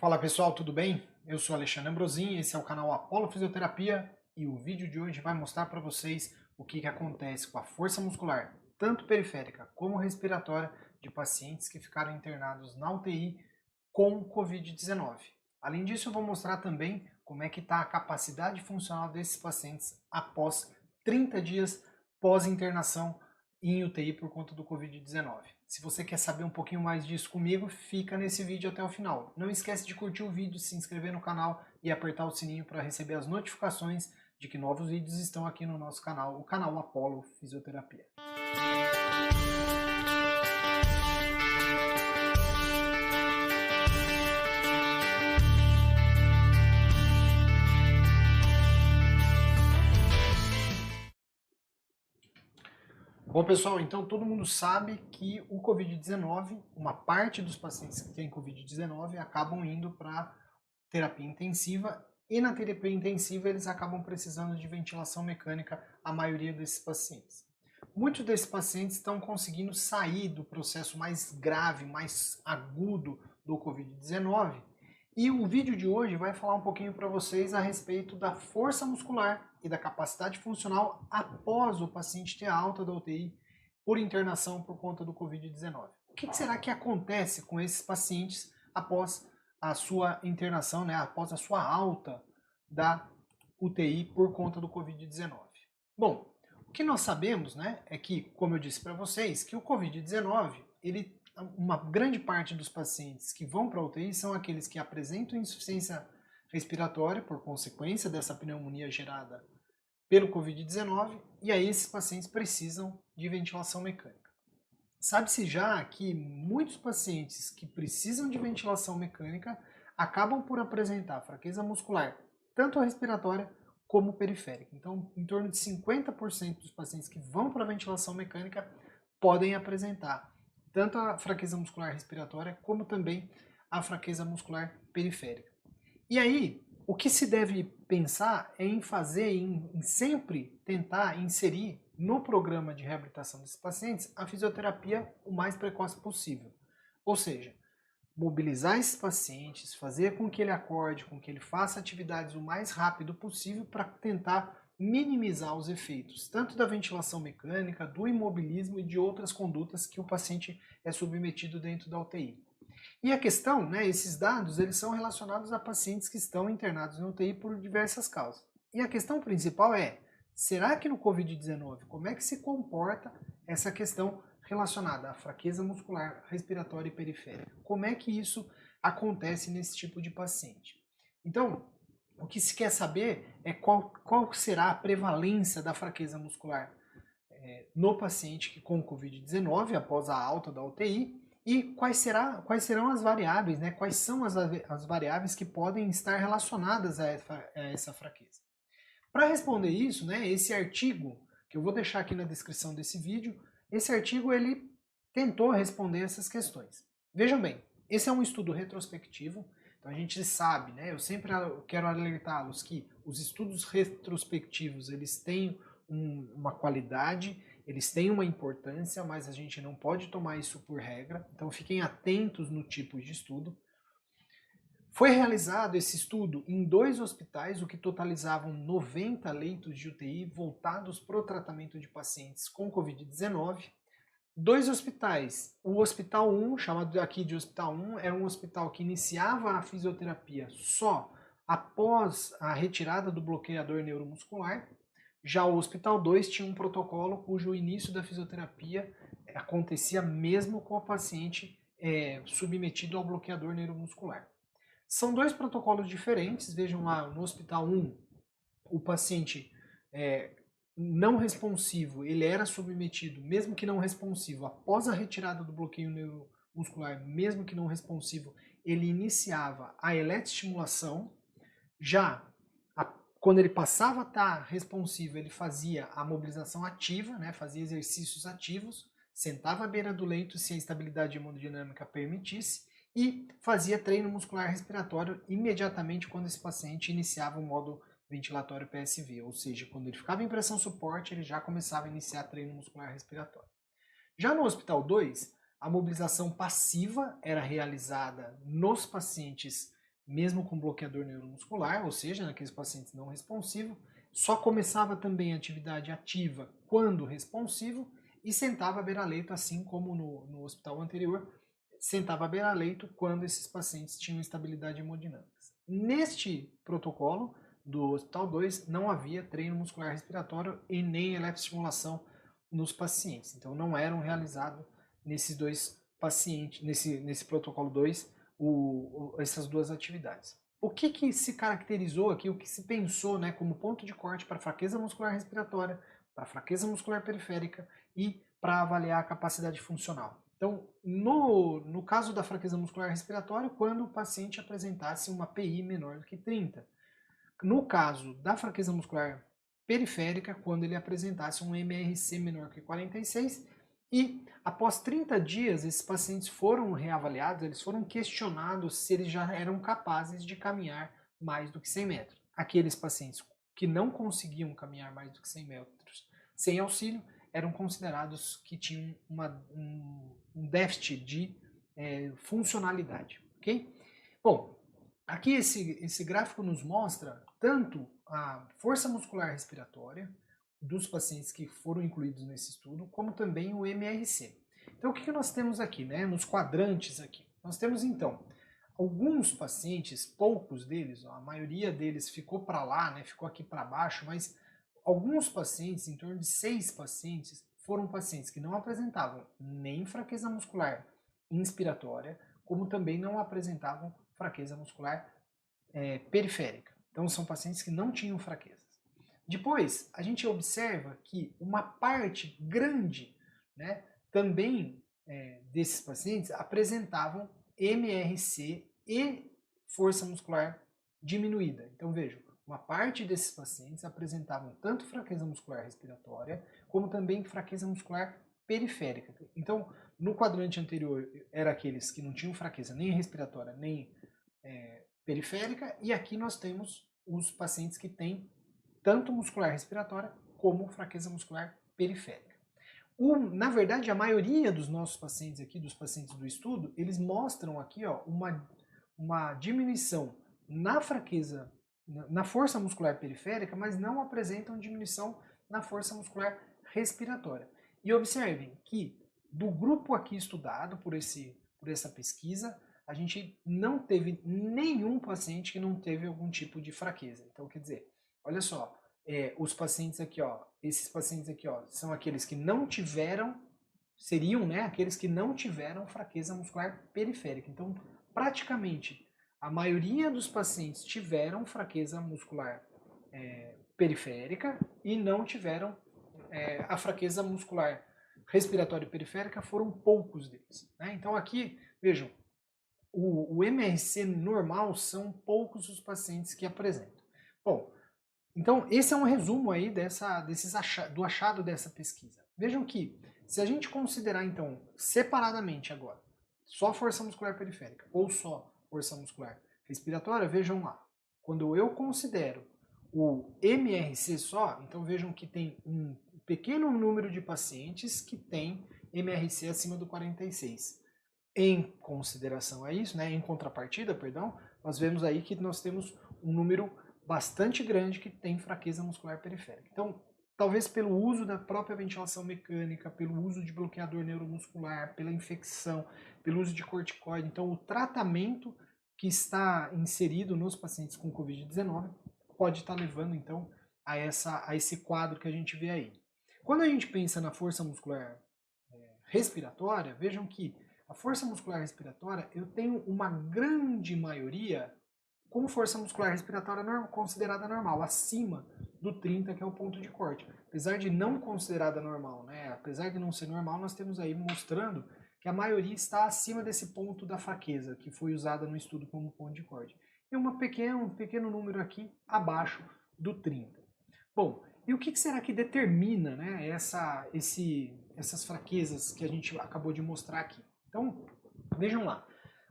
Fala pessoal, tudo bem? Eu sou Alexandre Ambrosin, esse é o canal Apollo Fisioterapia e o vídeo de hoje vai mostrar para vocês o que acontece com a força muscular, tanto periférica como respiratória, de pacientes que ficaram internados na UTI com Covid-19. Além disso, eu vou mostrar também como é que está a capacidade funcional desses pacientes após 30 dias pós-internação em UTI por conta do Covid-19. Se você quer saber um pouquinho mais disso comigo, fica nesse vídeo até o final. Não esquece de curtir o vídeo, se inscrever no canal e apertar o sininho para receber as notificações de que novos vídeos estão aqui no nosso canal, o canal Apollo Fisioterapia. Bom pessoal, então todo mundo sabe que o Covid-19, uma parte dos pacientes que têm Covid-19 acabam indo para terapia intensiva e na terapia intensiva eles acabam precisando de ventilação mecânica, a maioria desses pacientes. Muitos desses pacientes estão conseguindo sair do processo mais grave, mais agudo do Covid-19 e o vídeo de hoje vai falar um pouquinho para vocês a respeito da força muscular e da capacidade funcional após o paciente ter alta da UTI por internação por conta do Covid-19. O que será que acontece com esses pacientes após a sua internação, né, após a sua alta da UTI por conta do Covid-19? Bom, o que nós sabemos, né, é que, como eu disse para vocês, que o Covid-19, uma grande parte dos pacientes que vão para a UTI são aqueles que apresentam insuficiência respiratória por consequência dessa pneumonia gerada pelo Covid-19, e aí esses pacientes precisam de ventilação mecânica. Sabe-se já que muitos pacientes que precisam de ventilação mecânica acabam por apresentar fraqueza muscular, tanto respiratória como periférica. Então, em torno de 50% dos pacientes que vão para a ventilação mecânica podem apresentar tanto a fraqueza muscular respiratória como também a fraqueza muscular periférica. E aí, o que se deve pensar é em sempre tentar inserir no programa de reabilitação desses pacientes a fisioterapia o mais precoce possível. Ou seja, mobilizar esses pacientes, fazer com que ele acorde, com que ele faça atividades o mais rápido possível para tentar minimizar os efeitos, tanto da ventilação mecânica, do imobilismo e de outras condutas que o paciente é submetido dentro da UTI. E a questão, né, esses dados, eles são relacionados a pacientes que estão internados na UTI por diversas causas. E a questão principal é, será que no Covid-19, como é que se comporta essa questão relacionada à fraqueza muscular, respiratória e periférica? Como é que isso acontece nesse tipo de paciente? Então, o que se quer saber é qual será a prevalência da fraqueza muscular no paciente com Covid-19 após a alta da UTI e quais serão as variáveis, né? Quais são as variáveis que podem estar relacionadas a essa fraqueza. Para responder isso, né, esse artigo, que eu vou deixar aqui na descrição desse vídeo, esse artigo ele tentou responder essas questões. Vejam bem, esse é um estudo retrospectivo, então a gente sabe, né, eu sempre quero alertá-los que os estudos retrospectivos eles têm uma qualidade, eles têm uma importância, mas a gente não pode tomar isso por regra, então fiquem atentos no tipo de estudo. Foi realizado esse estudo em 2 hospitais, o que totalizavam 90 leitos de UTI voltados para o tratamento de pacientes com Covid-19. 2 hospitais, o Hospital 1, chamado aqui de Hospital 1, era um hospital que iniciava a fisioterapia só após a retirada do bloqueador neuromuscular. Já o Hospital 2 tinha um protocolo cujo início da fisioterapia acontecia mesmo com o paciente submetido ao bloqueador neuromuscular. São 2 protocolos diferentes, vejam lá, no Hospital 1, o paciente não responsivo, ele era submetido, mesmo que não responsivo, após a retirada do bloqueio neuromuscular, mesmo que não responsivo, ele iniciava a eletroestimulação. Já quando ele passava a estar responsivo, ele fazia a mobilização ativa, né, fazia exercícios ativos, sentava à beira do leito se a estabilidade hemodinâmica permitisse e fazia treino muscular respiratório imediatamente quando esse paciente iniciava o modo ventilatório PSV, ou seja, quando ele ficava em pressão suporte, ele já começava a iniciar treino muscular respiratório. Já no Hospital 2, a mobilização passiva era realizada nos pacientes mesmo com bloqueador neuromuscular, ou seja, naqueles pacientes não responsivos, só começava também a atividade ativa quando responsivo e sentava à beira-leito, assim como no hospital anterior, sentava à beira-leito quando esses pacientes tinham estabilidade hemodinâmica. Neste protocolo do Hospital 2 não havia treino muscular respiratório e nem eletroestimulação nos pacientes, então não eram realizados nesses dois pacientes, nesse protocolo 2, essas duas atividades. O que se caracterizou aqui, o que se pensou, né, como ponto de corte para fraqueza muscular respiratória, para fraqueza muscular periférica e para avaliar a capacidade funcional? Então, no caso da fraqueza muscular respiratória, quando o paciente apresentasse uma PI menor do que 30. No caso da fraqueza muscular periférica, quando ele apresentasse um MRC menor que 46, e após 30 dias, esses pacientes foram reavaliados, eles foram questionados se eles já eram capazes de caminhar mais do que 100 metros. Aqueles pacientes que não conseguiam caminhar mais do que 100 metros sem auxílio, eram considerados que tinham um déficit de funcionalidade, ok? Bom, aqui esse gráfico nos mostra tanto a força muscular respiratória dos pacientes que foram incluídos nesse estudo, como também o MRC. Então, o que nós temos aqui, né, nos quadrantes aqui? Nós temos, então, alguns pacientes, poucos deles, a maioria deles ficou para lá, né, ficou aqui para baixo, mas alguns pacientes, em torno de 6 pacientes, foram pacientes que não apresentavam nem fraqueza muscular inspiratória, como também não apresentavam fraqueza muscular periférica. Então, são pacientes que não tinham fraquezas. Depois, a gente observa que uma parte grande, né, também desses pacientes apresentavam MRC e força muscular diminuída. Então, vejam, uma parte desses pacientes apresentavam tanto fraqueza muscular respiratória, como também fraqueza muscular periférica. Então, no quadrante anterior, era aqueles que não tinham fraqueza nem respiratória, nem periférica, e aqui nós temos os pacientes que têm tanto muscular respiratória como fraqueza muscular periférica. Na verdade, a maioria dos nossos pacientes aqui, dos pacientes do estudo, eles mostram aqui ó, uma diminuição na fraqueza, na força muscular periférica, mas não apresentam diminuição na força muscular respiratória. E observem que do grupo aqui estudado por essa pesquisa, a gente não teve nenhum paciente que não teve algum tipo de fraqueza. Então, quer dizer, olha só, os pacientes aqui, ó, esses pacientes aqui, ó, são aqueles que não tiveram, seriam, né, aqueles que não tiveram fraqueza muscular periférica. Então, praticamente, a maioria dos pacientes tiveram fraqueza muscular periférica e não tiveram a fraqueza muscular respiratória periférica, foram poucos deles, né? Então, aqui, vejam, o MRC normal são poucos os pacientes que apresentam. Bom, então esse é um resumo aí do achado dessa pesquisa. Vejam que, se a gente considerar então separadamente agora, só força muscular periférica ou só força muscular respiratória, vejam lá, quando eu considero o MRC só, então vejam que tem um pequeno número de pacientes que tem MRC acima do 46. Em consideração a isso, né, em contrapartida, perdão, nós vemos aí que nós temos um número bastante grande que tem fraqueza muscular periférica. Então, talvez pelo uso da própria ventilação mecânica, pelo uso de bloqueador neuromuscular, pela infecção, pelo uso de corticoide, então o tratamento que está inserido nos pacientes com Covid-19 pode estar levando então a esse quadro que a gente vê aí. Quando a gente pensa na força muscular respiratória, vejam que a força muscular respiratória, eu tenho uma grande maioria com força muscular respiratória considerada normal, acima do 30, que é o ponto de corte. Apesar de não considerada normal, né? Apesar de não ser normal, nós temos aí mostrando que a maioria está acima desse ponto da fraqueza, que foi usada no estudo como ponto de corte. E um pequeno número aqui abaixo do 30. Bom, e o que será que determina, né, essas fraquezas que a gente acabou de mostrar aqui? Então, vejam lá.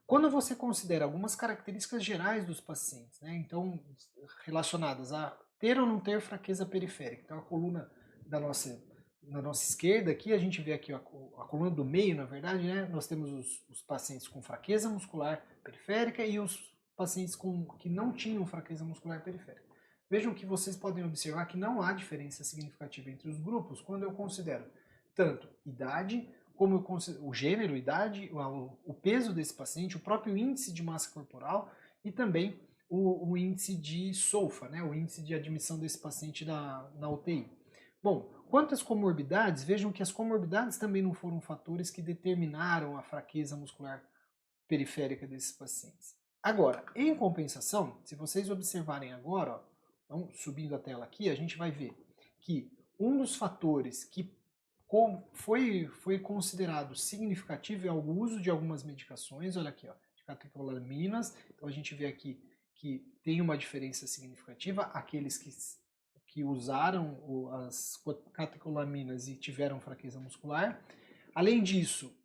Quando você considera algumas características gerais dos pacientes, né, então relacionadas a ter ou não ter fraqueza periférica, então a coluna da nossa esquerda aqui, a gente vê aqui a coluna do meio, na verdade, né, nós temos os pacientes com fraqueza muscular periférica e os pacientes que não tinham fraqueza muscular periférica. Vejam que vocês podem observar que não há diferença significativa entre os grupos quando eu considero tanto idade, como eu considero o gênero, idade, o peso desse paciente, o próprio índice de massa corporal e também o índice de SOFA, né, o índice de admissão desse paciente na UTI. Bom, quanto às comorbidades, vejam que as comorbidades também não foram fatores que determinaram a fraqueza muscular periférica desses pacientes. Agora, em compensação, se vocês observarem agora, ó, então, subindo a tela aqui, a gente vai ver que um dos fatores que foi considerado significativo é o uso de algumas medicações, olha aqui, ó, de catecolaminas. Então a gente vê aqui que tem uma diferença significativa, aqueles que usaram as catecolaminas e tiveram fraqueza muscular. Além disso,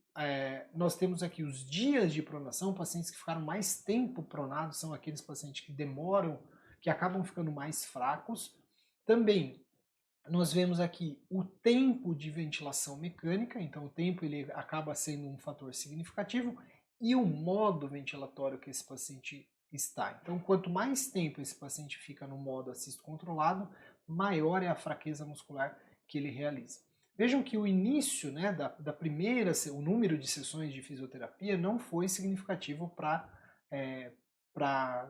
nós temos aqui os dias de pronação, pacientes que ficaram mais tempo pronados são aqueles pacientes que demoram, que acabam ficando mais fracos. Também nós vemos aqui o tempo de ventilação mecânica, então o tempo ele acaba sendo um fator significativo, e o modo ventilatório que esse paciente está. Então, quanto mais tempo esse paciente fica no modo assisto controlado, maior é a fraqueza muscular que ele realiza. Vejam que o início, né, da primeira, o número de sessões de fisioterapia não foi significativo para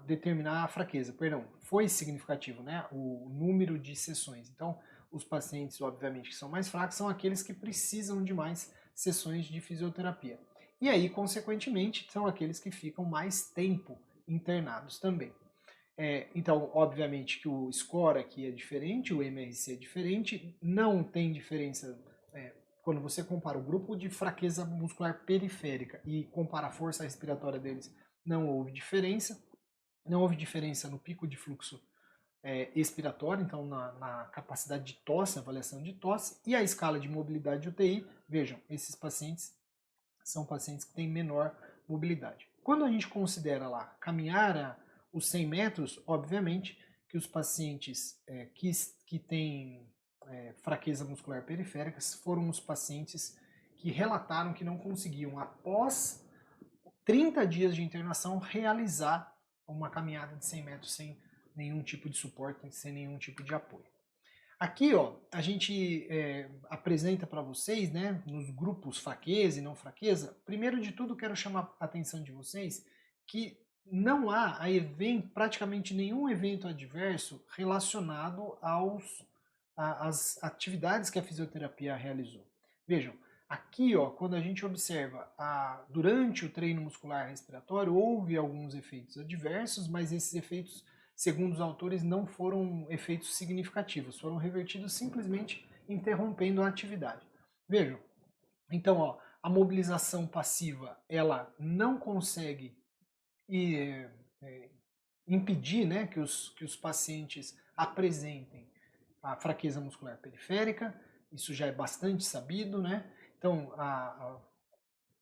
determinar a fraqueza, perdão, foi significativo, né, o número de sessões. Então, os pacientes, obviamente, que são mais fracos, são aqueles que precisam de mais sessões de fisioterapia. E aí, consequentemente, são aqueles que ficam mais tempo internados também. Então, obviamente que o score aqui é diferente, o MRC é diferente, não tem diferença quando você compara o grupo de fraqueza muscular periférica e compara a força respiratória deles, não houve diferença. Não houve diferença no pico de fluxo expiratório, então na capacidade de tosse, avaliação de tosse, e a escala de mobilidade de UTI, vejam, esses pacientes são pacientes que têm menor mobilidade. Quando a gente considera lá caminhar os 100 metros, obviamente que os pacientes que têm fraqueza muscular periférica foram os pacientes que relataram que não conseguiam, após 30 dias de internação, realizar uma caminhada de 100 metros sem nenhum tipo de suporte, sem nenhum tipo de apoio. Aqui, ó, a gente apresenta para vocês, né, nos grupos fraqueza e não fraqueza. Primeiro de tudo, quero chamar a atenção de vocês que não há praticamente nenhum evento adverso relacionado às atividades que a fisioterapia realizou. Vejam, aqui, ó, quando a gente observa durante o treino muscular respiratório, houve alguns efeitos adversos, mas esses efeitos, segundo os autores, não foram efeitos significativos, foram revertidos simplesmente interrompendo a atividade. Vejam, então, ó, a mobilização passiva, ela não consegue impedir, né, que os pacientes apresentem a fraqueza muscular periférica, isso já é bastante sabido, né? Então,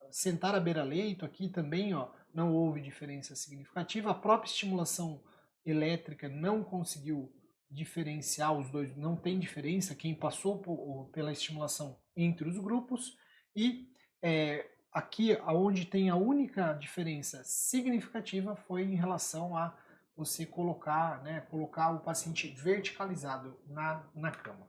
sentar à beira-leito aqui também, ó, não houve diferença significativa. A própria estimulação elétrica não conseguiu diferenciar os dois, não tem diferença quem passou pela estimulação entre os grupos. E aqui, onde tem a única diferença significativa foi em relação a você colocar o paciente verticalizado na cama.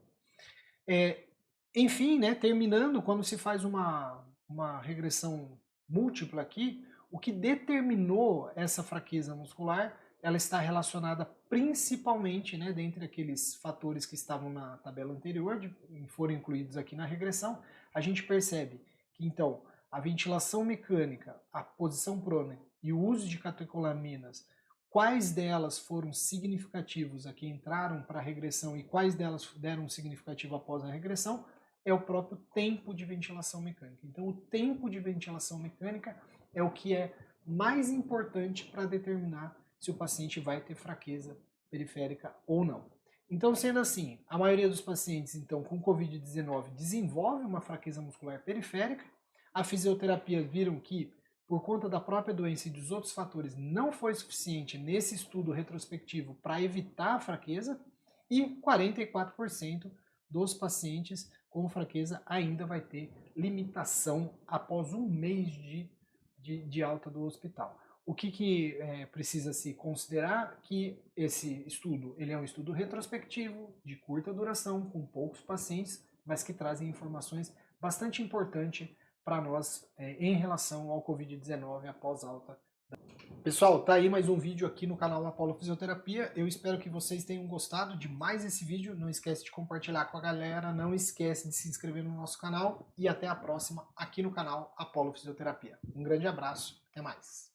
Enfim, né, terminando, quando se faz uma regressão múltipla aqui, o que determinou essa fraqueza muscular, ela está relacionada principalmente, né, dentre aqueles fatores que estavam na tabela anterior, foram incluídos aqui na regressão, a gente percebe que, então, a ventilação mecânica, a posição prona e o uso de catecolaminas, quais delas foram significativos aqui, entraram para a regressão, e quais delas deram significativo após a regressão, é o próprio tempo de ventilação mecânica. Então, o tempo de ventilação mecânica é o que é mais importante para determinar se o paciente vai ter fraqueza periférica ou não. Então, sendo assim, a maioria dos pacientes, então, com COVID-19 desenvolve uma fraqueza muscular periférica. A fisioterapia viram que, por conta da própria doença e dos outros fatores, não foi suficiente nesse estudo retrospectivo para evitar a fraqueza, e 44% dos pacientes com fraqueza ainda vai ter limitação após um mês de alta do hospital. o que precisa se considerar? Que esse estudo ele é um estudo retrospectivo, de curta duração, com poucos pacientes, mas que trazem informações bastante importantes para nós em relação ao Covid-19 após alta. Pessoal, tá aí mais um vídeo aqui no canal Apollo Fisioterapia. Eu espero que vocês tenham gostado de mais esse vídeo. Não esquece de compartilhar com a galera, não esquece de se inscrever no nosso canal e até a próxima aqui no canal Apollo Fisioterapia. Um grande abraço, até mais.